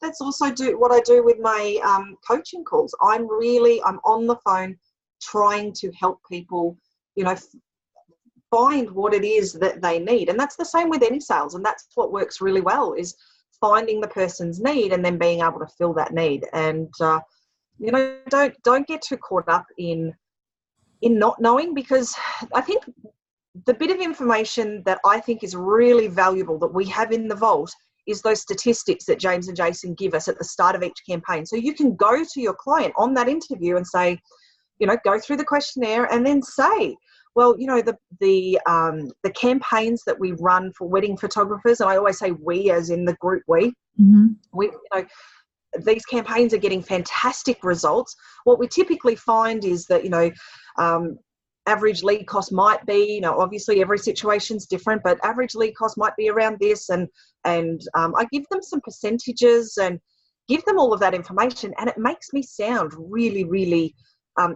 that's also what I do with my coaching calls. I'm on the phone trying to help people, find what it is that they need. And that's the same with any sales. And that's what works really well, is finding the person's need and then being able to fill that need. And, don't get too caught up in not knowing, because I think the bit of information that I think is really valuable that we have in the vault is those statistics that James and Jason give us at the start of each campaign. So you can go to your client on that interview and say, go through the questionnaire and then say, well, the campaigns that we run for wedding photographers, and I always say we as in the group we, these campaigns are getting fantastic results. What we typically find is that, average lead cost might be, obviously every situation's different, but average lead cost might be around this. And I give them some percentages and give them all of that information. And it makes me sound really, really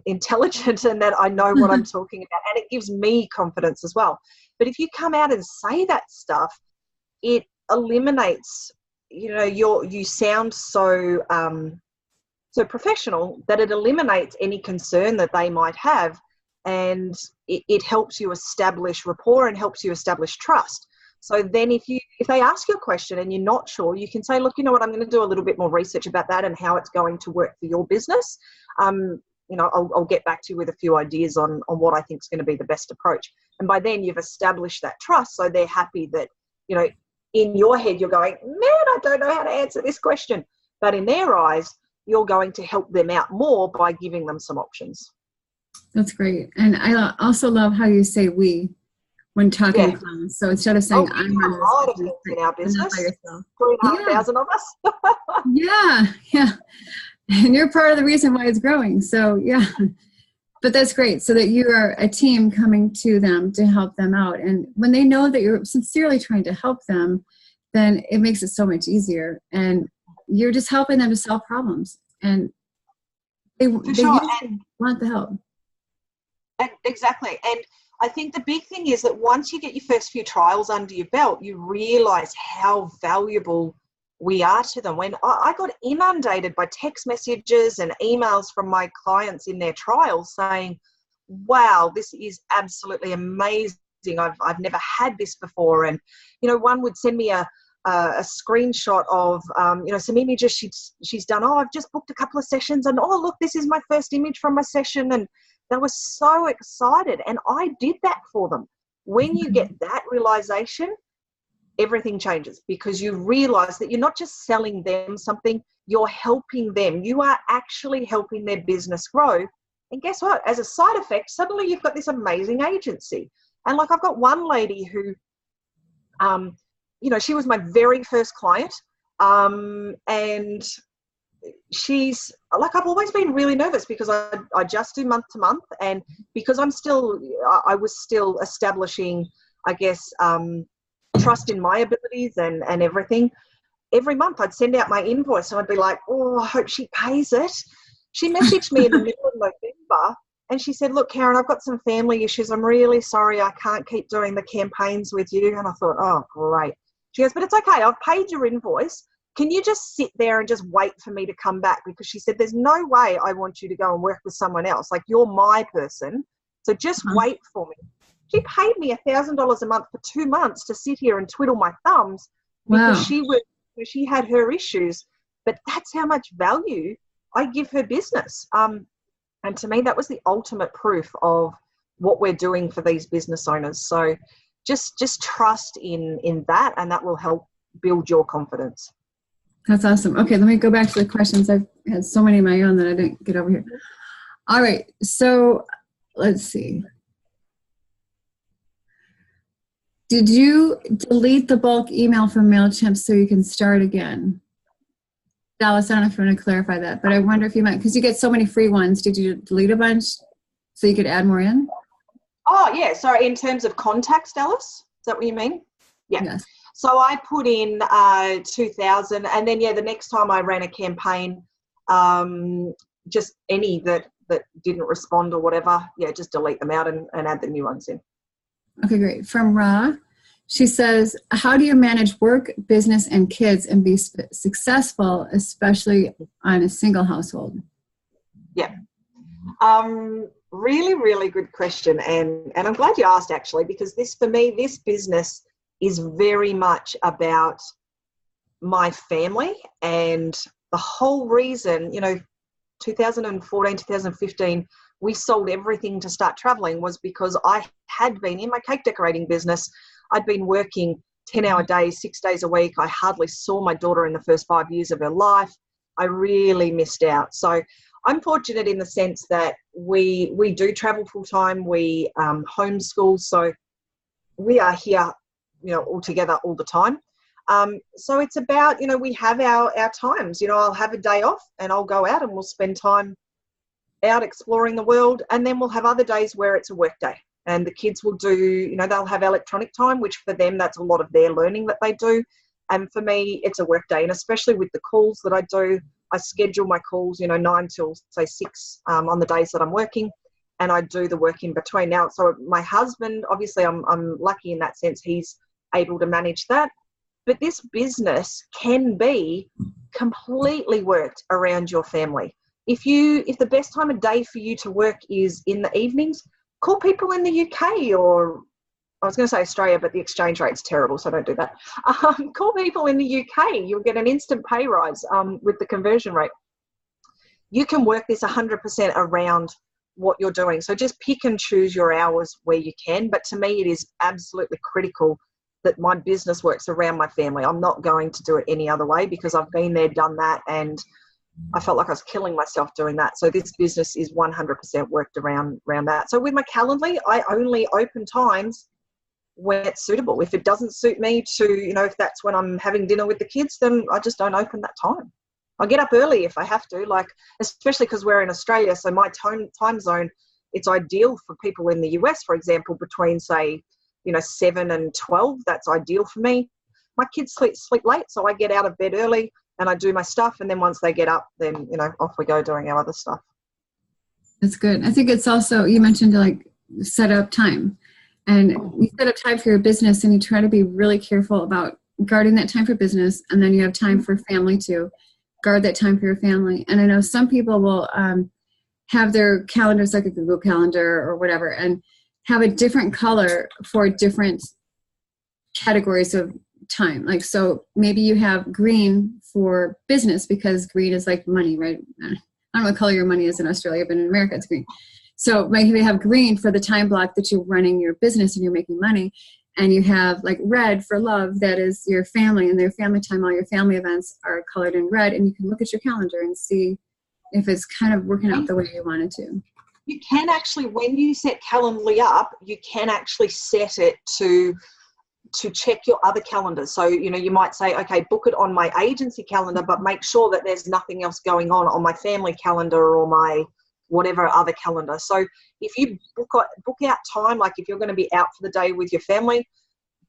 intelligent and that I know what I'm talking about. And it gives me confidence as well. But if you come out and say that stuff, it eliminates, you sound so professional that it eliminates any concern that they might have. And it helps you establish rapport and helps you establish trust. So then if they ask you a question and you're not sure, you can say, look, you know what, I'm going to do a little bit more research about that and how it's going to work for your business. I'll get back to you with a few ideas on what I think is going to be the best approach. And by then you've established that trust. So they're happy that, in your head, you're going, man, I don't know how to answer this question. But in their eyes, you're going to help them out more by giving them some options. That's great. And I also love how you say we when talking to clients. So instead of saying I'm a lot of things in our business, 3,500 of us. Yeah. And you're part of the reason why it's growing. So yeah, But that's great. So that you are a team coming to them to help them out. And when they know that you're sincerely trying to help them, then it makes it so much easier. And you're just helping them to solve problems. And they sure. usually want the help. Exactly. And I think the big thing is that once you get your first few trials under your belt, you realize how valuable we are to them. When I got inundated by text messages and emails from my clients in their trials saying, wow, this is absolutely amazing. I've never had this before. And, you know, one would send me a screenshot of, you know, some images she's done. Oh, I've just booked a couple of sessions and, oh, look, this is my first image from my session. And they were so excited. And I did that for them. When you get that realization, everything changes, because you realize that you're not just selling them something, you're helping them. You are actually helping their business grow. And guess what? As a side effect, suddenly you've got this amazing agency. And like, I've got one lady who, you know, she was my very first client. And she's like, I've always been really nervous because I just do month to month. And because I was still establishing, I guess, trust in my abilities and everything. Every month I'd send out my invoice and I'd be like, oh, I hope she pays it. She messaged me in the middle of November and she said, look, Karen, I've got some family issues. I'm really sorry. I can't keep doing the campaigns with you. And I thought, oh, great. She goes, but it's okay. I've paid your invoice. Can you just sit there and just wait for me to come back? Because she said, there's no way I want you to go and work with someone else. Like, you're my person. So just wait for me. She paid me $1,000 a month for 2 months to sit here and twiddle my thumbs because she had her issues. But that's how much value I give her business. And to me, that was the ultimate proof of what we're doing for these business owners. So just trust in that, and that will help build your confidence. That's awesome. Okay, let me go back to the questions. I've had so many of my own that I didn't get over here. All right, so let's see. Did you delete the bulk email from MailChimp so you can start again? Dallas, I don't know if you want to clarify that, but I wonder if you might, because you get so many free ones. Did you delete a bunch so you could add more in? Oh, yeah. So in terms of contacts, Dallas, is that what you mean? Yeah. Yes. So I put in 2,000, and then, yeah, the next time I ran a campaign, just any that didn't respond or whatever, yeah, just delete them out and add the new ones in. Okay, great. From Ra, she says, how do you manage work, business, and kids and be successful, especially on a single household? Yeah. Really, really good question. And I'm glad you asked, actually, because for me, this business is very much about my family. And the whole reason, 2014, 2015, we sold everything to start traveling was because I had been in my cake decorating business. I'd been working 10-hour days, 6 days a week. I hardly saw my daughter in the first 5 years of her life. I really missed out. So I'm fortunate in the sense that we do travel full time. We homeschool. So we are here, all together all the time. So it's about, we have our times. I'll have a day off and I'll go out and we'll spend time out exploring the world, and then we'll have other days where it's a work day and the kids will do, they'll have electronic time, which for them, that's a lot of their learning that they do. And for me, it's a work day. And especially with the calls that I do, I schedule my calls, 9 till say 6 on the days that I'm working, and I do the work in between. Now, so my husband, obviously I'm lucky in that sense, he's able to manage that. But this business can be completely worked around your family. If the best time of day for you to work is in the evenings, call people in the UK, or I was going to say Australia, but the exchange rate's terrible, so don't do that. Call people in the UK. You'll get an instant pay rise with the conversion rate. You can work this 100% around what you're doing. So just pick and choose your hours where you can. But to me, it is absolutely critical that my business works around my family. I'm not going to do it any other way because I've been there, done that, and I felt like I was killing myself doing that. So this business is 100% worked around that. So with my Calendly, I only open times when it's suitable. If it doesn't suit me to, if that's when I'm having dinner with the kids, then I just don't open that time. I'll get up early if I have to, especially because we're in Australia. So my time zone it's ideal for people in the US, for example, between say, 7 and 12. That's ideal for me. My kids sleep late, so I get out of bed early and I do my stuff. And then once they get up, then, off we go doing our other stuff. That's good. I think it's also, you mentioned like set up time, and you set up time for your business and you try to be really careful about guarding that time for business. And then you have time for family too. Guard that time for your family. And I know some people will have their calendars like a Google Calendar or whatever, and have a different color for different categories of time. Like, so maybe you have green for business because green is like money, right? I don't know what color your money is in Australia, but in America it's green. So maybe you have green for the time block that you're running your business and you're making money. And you have like red for love, that is your family and their family time. All your family events are colored in red, and you can look at your calendar and see if it's kind of working out the way you want it to. You can actually, when you set Calendly up, you can actually set it to check your other calendars. So, you might say, okay, book it on my agency calendar, but make sure that there's nothing else going on my family calendar or my whatever other calendar. So if you book out time, like if you're going to be out for the day with your family,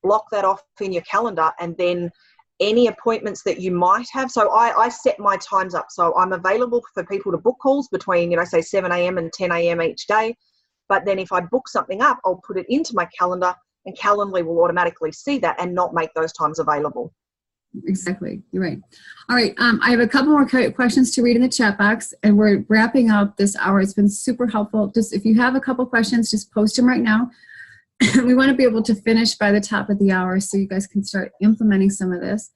block that off in your calendar, and then any appointments that you might have. So I set my times up. So I'm available for people to book calls between, say 7 a.m. and 10 a.m. each day. But then if I book something up, I'll put it into my calendar, and Calendly will automatically see that and not make those times available. Exactly. You're right. All right. I have a couple more questions to read in the chat box, and we're wrapping up this hour. It's been super helpful. Just if you have a couple questions, just post them right now. We want to be able to finish by the top of the hour so you guys can start implementing some of this.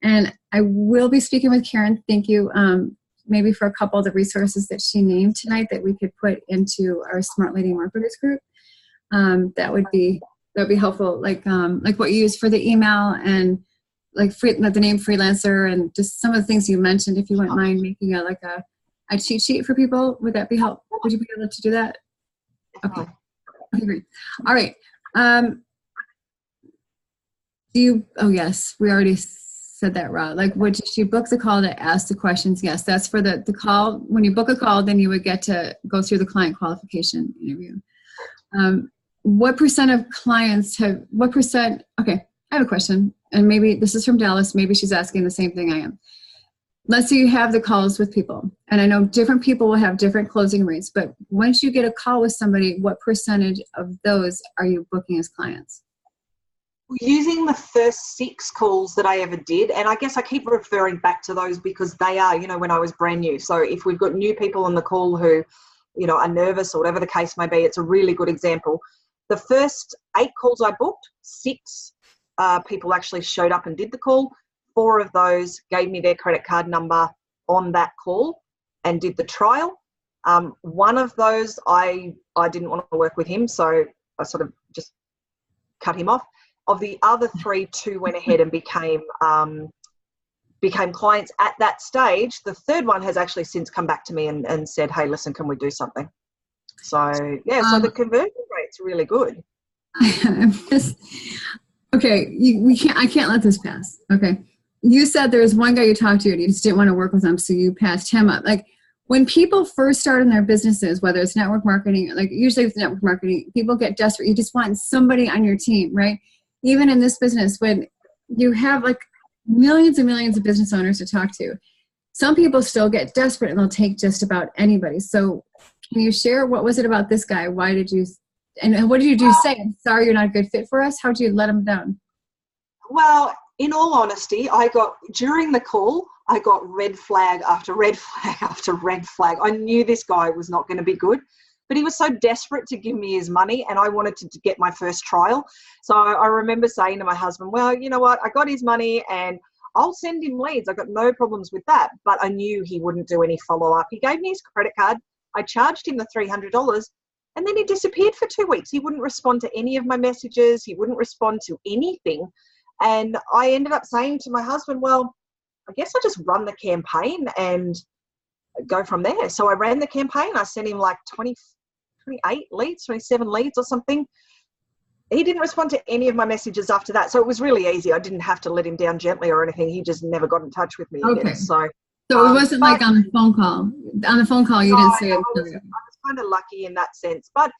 And I will be speaking with Karen. Thank you. Maybe for a couple of the resources that she named tonight that we could put into our Smart Lady Marketers group. That would be helpful. Like what you use for the email, and like the name freelancer, and just some of the things you mentioned. If you wouldn't mind making a cheat sheet for people, would that be helpful? Would you be able to do that? Okay. Okay, great. All right. Oh yes, we already said that, Rod. Like, would you book the call to ask the questions? Yes, that's for the call. When you book a call, then you would get to go through the client qualification interview. What percent of clients okay, I have a question, and maybe this is from Dallas. Maybe she's asking the same thing I am. Let's say you have the calls with people, and I know different people will have different closing rates, but once you get a call with somebody, what percentage of those are you booking as clients? Using the first 6 calls that I ever did, and I guess I keep referring back to those because they are, when I was brand new. So if we've got new people on the call who, are nervous or whatever the case may be, it's a really good example. The first 8 calls I booked, 6 people actually showed up and did the call. 4 of those gave me their credit card number on that call and did the trial. One of those, I didn't want to work with him, so I sort of just cut him off. Of the other 3, 2 went ahead and became clients at that stage. The third one has actually since come back to me and said, hey, listen, can we do something? So, yeah, so the conversion rate's really good. Okay, I can't let this pass. Okay. You said there was one guy you talked to and you just didn't want to work with him, so you passed him up. Like, when people first start in their businesses, whether it's network marketing, like usually with network marketing, people get desperate. You just want somebody on your team, right? Even in this business, when you have like millions and millions of business owners to talk to, some people still get desperate and they'll take just about anybody. So can you share, what was it about this guy? Why did you, and what did you do? Say, I'm sorry, you're not a good fit for us. How did you let him down? Well, in all honesty, during the call, I got red flag after red flag after red flag. I knew this guy was not going to be good, but he was so desperate to give me his money, and I wanted to get my first trial. So I remember saying to my husband, well, you know what? I got his money and I'll send him leads. I got no problems with that, but I knew he wouldn't do any follow-up. He gave me his credit card. I charged him the $300, and then he disappeared for 2 weeks. He wouldn't respond to any of my messages. He wouldn't respond to anything. And I ended up saying to my husband, well, I guess I'll just run the campaign and go from there. So I ran the campaign. I sent him like 28 leads, 27 leads or something. He didn't respond to any of my messages after that. So it was really easy. I didn't have to let him down gently or anything. He just never got in touch with me again. So it wasn't like on the phone call. On the phone call, you didn't say it. I was kind of lucky in that sense. But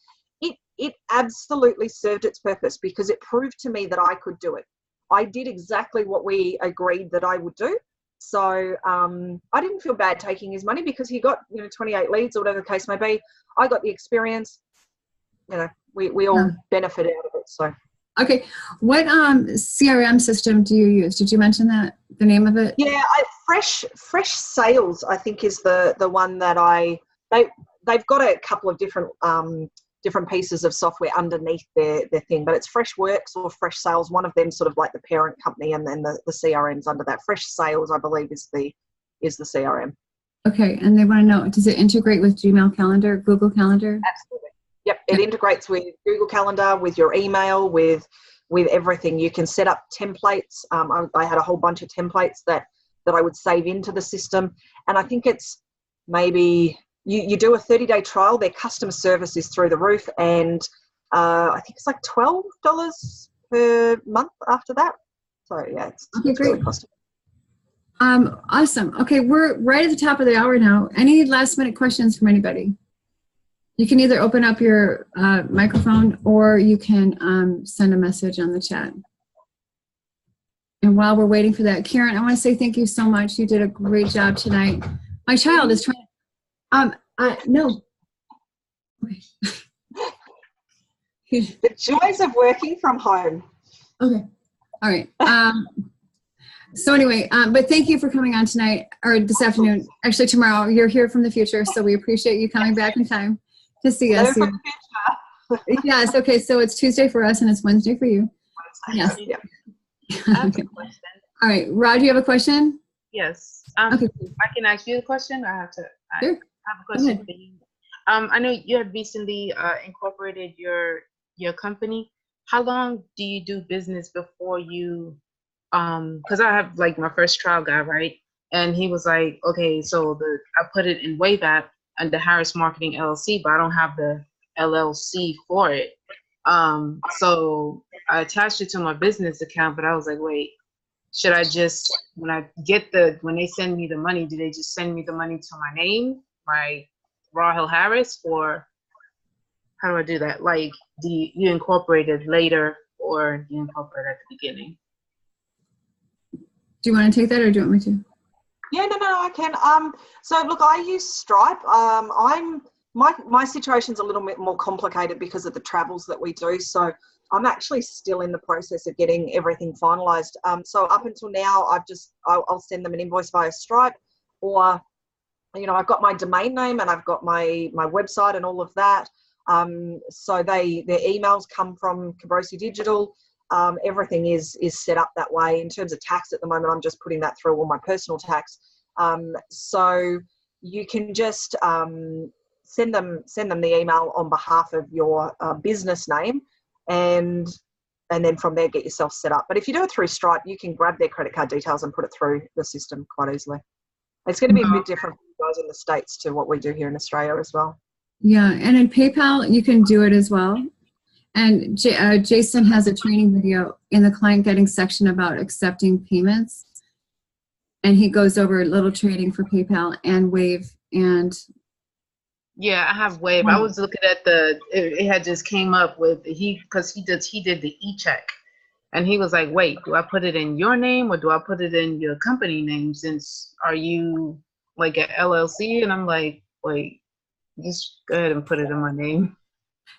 it absolutely served its purpose because it proved to me that I could do it. I did exactly what we agreed that I would do. So I didn't feel bad taking his money because he got 28 leads or whatever the case may be. I got the experience. We all benefit out of it. So. Okay. What CRM system do you use? Did you mention that, the name of it? Yeah, Fresh Sales, I think, is the one that they've got a couple of different pieces of software underneath their thing, but it's Freshworks or Fresh Sales. One of them sort of like the parent company, and then the CRM's under that. Fresh Sales, I believe, is the CRM. Okay, and they want to know, does it integrate with Gmail Calendar, Google Calendar? Absolutely. Yep, it integrates with Google Calendar, with your email, with everything. You can set up templates. I had a whole bunch of templates that I would save into the system, and I think it's maybe you do a 30-day trial. Their customer service is through the roof, and I think it's like $12 per month after that. So yeah, it's great. Really cost. Awesome. Okay, we're right at the top of the hour now. Any last minute questions from anybody? You can either open up your microphone or you can send a message on the chat. And while we're waiting for that, Karen, I want to say thank you so much. You did a great job tonight. My child is trying. No. The joys of working from home. Okay. All right. So anyway, but thank you for coming on tonight or this afternoon. Actually, tomorrow. You're here from the future, so we appreciate you coming back in time to see us. Yes. Okay. So it's Tuesday for us, and it's Wednesday for you. Yes. Yeah. I have a question. All right, Rod, you have a question? Yes. Okay. I can ask you a question. I have to. Sure. I have a question for you. I know you have recently incorporated your company. How long do you do business before you? Because I have like my first trial guy, right? And he was like, okay, so I put it in Wayback under Harris Marketing LLC, but I don't have the LLC for it. So I attached it to my business account, but I was like, wait, should I just, when they send me the money, do they just send me the money to my name, my Rahel Harris, or how do I do that? Like, do you incorporate it later or do you incorporate it at the beginning? Do you want to take that or do you want me to? Yeah, no, I can. So look, I use Stripe. My situation's a little bit more complicated because of the travels that we do. So I'm actually still in the process of getting everything finalized. So up until now, I'll send them an invoice via Stripe, or, I've got my domain name and I've got my website and all of that. So their emails come from Cabrosi Digital. Everything is set up that way. In terms of tax at the moment, I'm just putting that through all my personal tax. So you can just send them the email on behalf of your business name, and then from there get yourself set up. But if you do it through Stripe, you can grab their credit card details and put it through the system quite easily. It's going to be a bit different for you guys in the States to what we do here in Australia as well. Yeah, and in PayPal, you can do it as well. And Jason has a training video in the client getting section about accepting payments. And he goes over a little training for PayPal and Wave. And yeah, I have Wave. I was looking at it had just came up with because he did the e-check. And he was like, wait, do I put it in your name or do I put it in your company name, since are you like an LLC? And I'm like, wait, just go ahead and put it in my name.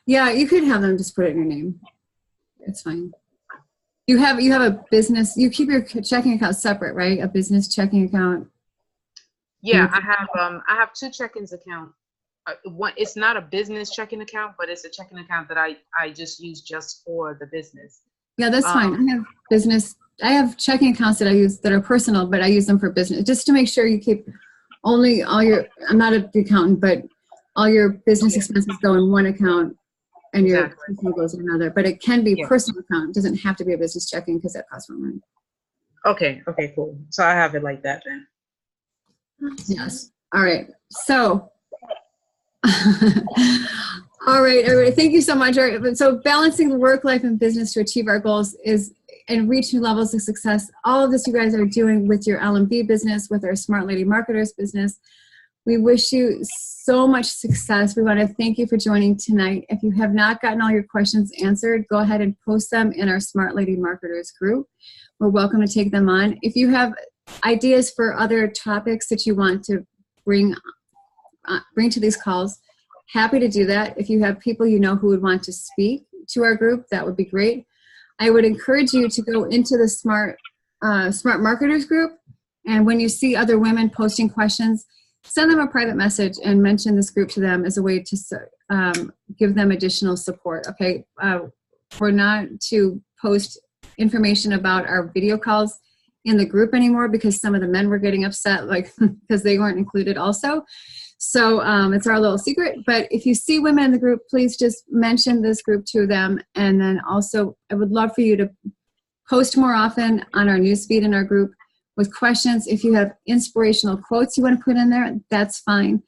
Yeah, you could have them just put it in your name. It's fine. You have a business, you keep your checking account separate, right? A business checking account. Yeah, I have two checkings account. One, it's not a business checking account, but it's a checking account that I just use just for the business. Yeah, that's fine. I have checking accounts that I use that are personal, but I use them for business, just to make sure you keep only all your, I'm not the accountant, but all your business expenses go in one account and your personal goes in another. But it can be personal account. It doesn't have to be a business checking because that costs more money. Okay, cool. So I have it like that then. Yes. All right. So, all right, everybody. Thank you so much. All right. So balancing work, life, and business to achieve our goals and reach new levels of success. All of this you guys are doing with your LMB business, with our Smart Lady Marketers business. We wish you so much success. We want to thank you for joining tonight. If you have not gotten all your questions answered, go ahead and post them in our Smart Lady Marketers group. We're welcome to take them on. If you have ideas for other topics that you want to bring to these calls, happy to do that. If you have people you know who would want to speak to our group, that would be great. I would encourage you to go into the Smart Marketers group, and when you see other women posting questions, send them a private message and mention this group to them as a way to give them additional support, okay? We're not to post information about our video calls in the group anymore because some of the men were getting upset, like, because they weren't included also. So it's our little secret. But if you see women in the group, please just mention this group to them. And then also, I would love for you to post more often on our newsfeed in our group with questions. If you have inspirational quotes you want to put in there, that's fine.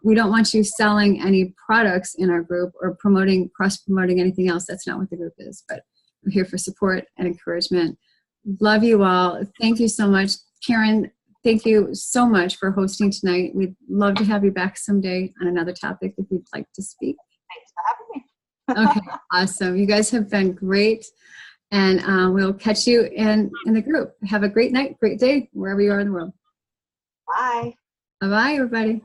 We don't want you selling any products in our group or cross-promoting anything else. That's not what the group is. But we're here for support and encouragement. Love you all. Thank you so much. Karen, thank you so much for hosting tonight. We'd love to have you back someday on another topic if you'd like to speak. Thanks for having me. Okay, awesome. You guys have been great. And we'll catch you in the group. Have a great night, great day, wherever you are in the world. Bye. Bye-bye, everybody.